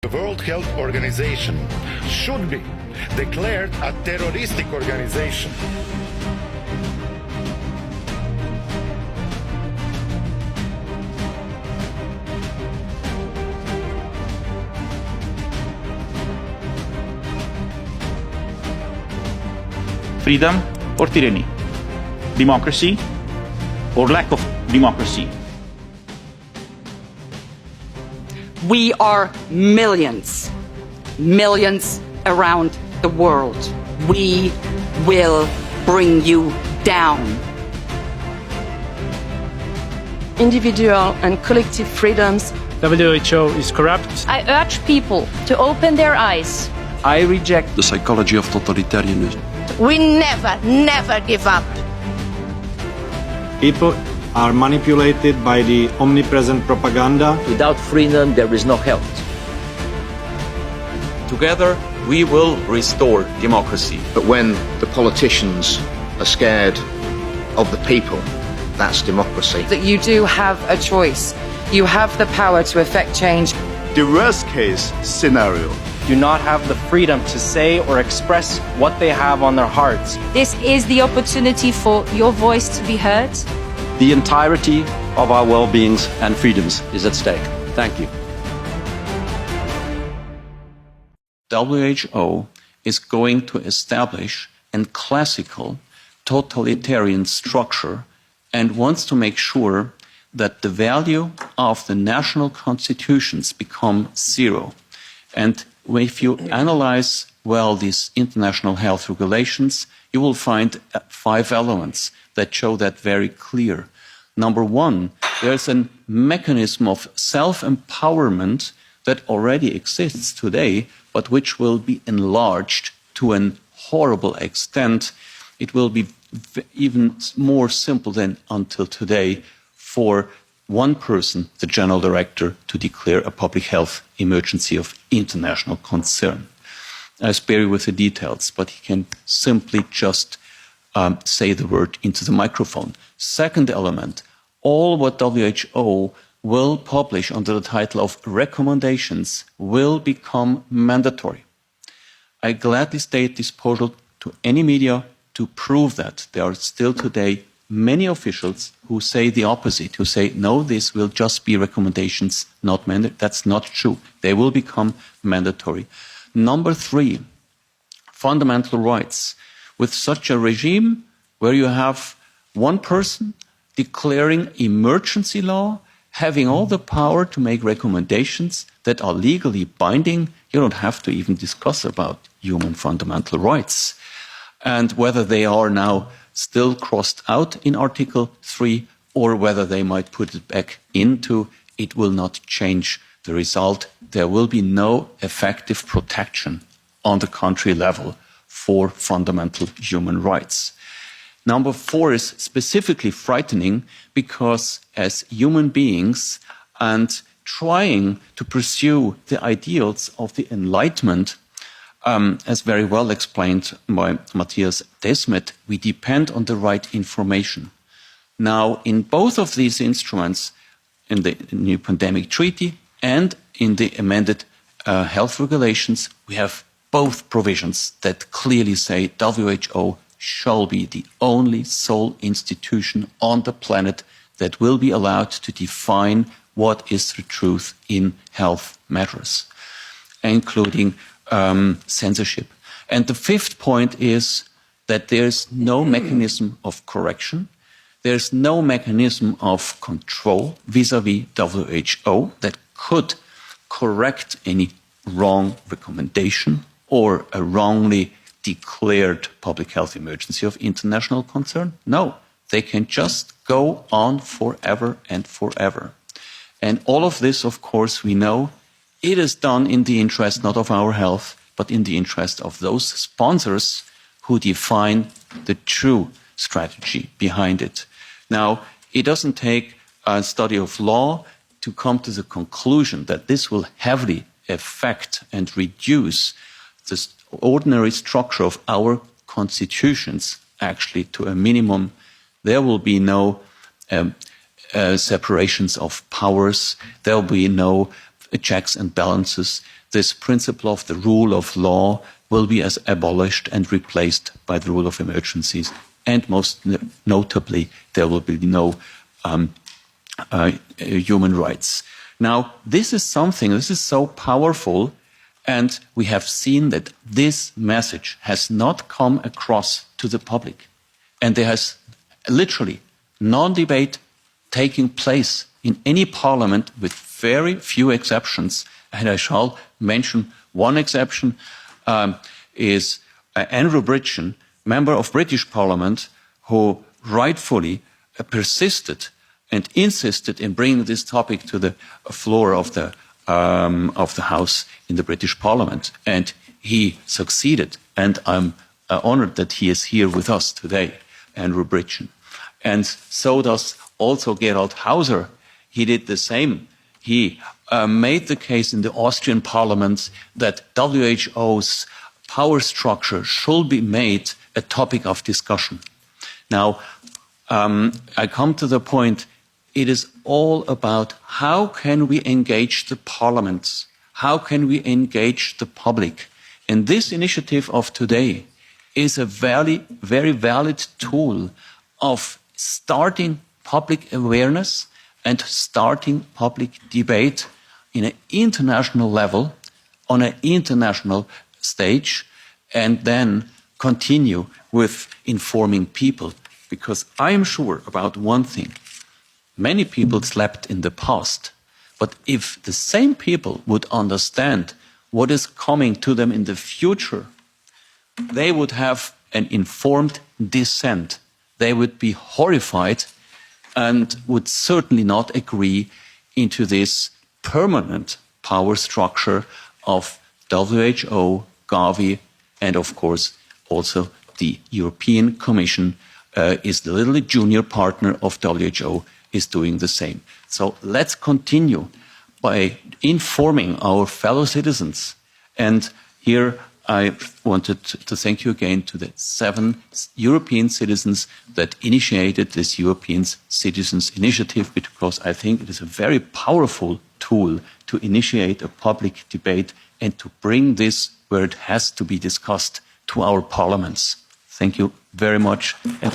The World Health Organization should be declared a terroristic organization. Freedom or tyranny? Democracy or lack of democracy? We are millions, millions around the world. We will bring you down. Individual and collective freedoms. WHO is corrupt. I urge people to open their eyes. I reject the psychology of totalitarianism. We never, never give up. People are manipulated by the omnipresent propaganda. Without freedom, there is no health. Together, we will restore democracy. But when the politicians are scared of the people, that's democracy. That you do have a choice. You have the power to effect change. The worst case scenario. Do not have the freedom to say or express what they have on their hearts. This is the opportunity for your voice to be heard. The entirety of our well-beings and freedoms is at stake. Thank you. WHO is going to establish a classical totalitarian structure and wants to make sure that the value of the national constitutions become zero. And if you analyze well these international health regulations, you will find 5 elements that show that very clear. Number one, there's a mechanism of self-empowerment that already exists today, but which will be enlarged to a horrible extent. It will be even more simple than until today for one person, the general director, to declare a public health emergency of international concern. I spare you with the details, but he can simply just say the word into the microphone. Second element, all what WHO will publish under the title of recommendations will become mandatory. I gladly state this portal to any media to prove that. There are still today many officials who say the opposite, who say, no, this will just be recommendations, not mandatory. That's not true. They will become mandatory. Number 3, fundamental rights. With such a regime where you have one person declaring emergency law, having all the power to make recommendations that are legally binding, you don't have to even discuss about human fundamental rights. And whether they are now still crossed out in Article 3 or whether they might put it back into, it will not change the result. There will be no effective protection on the country level for fundamental human rights. Number 4 is specifically frightening because as human beings and trying to pursue the ideals of the Enlightenment, as very well explained by Matthias Desmet, we depend on the right information. Now, in both of these instruments, in the new pandemic treaty and in the amended health regulations, we have both provisions that clearly say WHO shall be the only sole institution on the planet that will be allowed to define what is the truth in health matters, including censorship. And the 5th point is that there's no mechanism of correction. There's no mechanism of control vis-à-vis WHO that could correct any wrong recommendation or a wrongly declared public health emergency of international concern. No, they can just go on forever and forever. And all of this, of course, we know it is done in the interest not of our health, but in the interest of those sponsors who define the true strategy behind it. Now, it doesn't take a study of law to come to the conclusion that this will heavily affect and reduce the ordinary structure of our constitutions actually to a minimum. There will be no separations of powers. There will be no checks and balances. this principle of the rule of law will be as abolished and replaced by the rule of emergencies. And most notably, there will be no human rights. Now, this is so powerful, and we have seen that this message has not come across to the public. And there has literally non-debate taking place in any parliament with very few exceptions. And I shall mention one exception, is Andrew Bridgen, member of British Parliament, who rightfully persisted and insisted in bringing this topic to the floor of the House in the British Parliament. And he succeeded. And I'm honored that he is here with us today, Andrew Bridgen. And so does also Gerald Hauser. He did the same. He made the case in the Austrian Parliament that WHO's power structure should be made a topic of discussion. Now, I come to the point, it is all about how can we engage the parliaments? How can we engage the public? And this initiative of today is a very, very valid tool of starting public awareness and starting public debate in an international level, on an international stage, and then continue with informing people. Because I am sure about one thing. Many people slept in the past, but if the same people would understand what is coming to them in the future, they would have an informed dissent. They would be horrified and would certainly not agree into this permanent power structure of WHO, Gavi, and of course also the European Commission is the little junior partner of WHO, is doing the same. So let's continue by informing our fellow citizens. And here I wanted to thank you again to the 7 European citizens that initiated this European Citizens Initiative, because I think it is a very powerful tool to initiate a public debate and to bring this where it has to be discussed to our parliaments. Thank you very much. And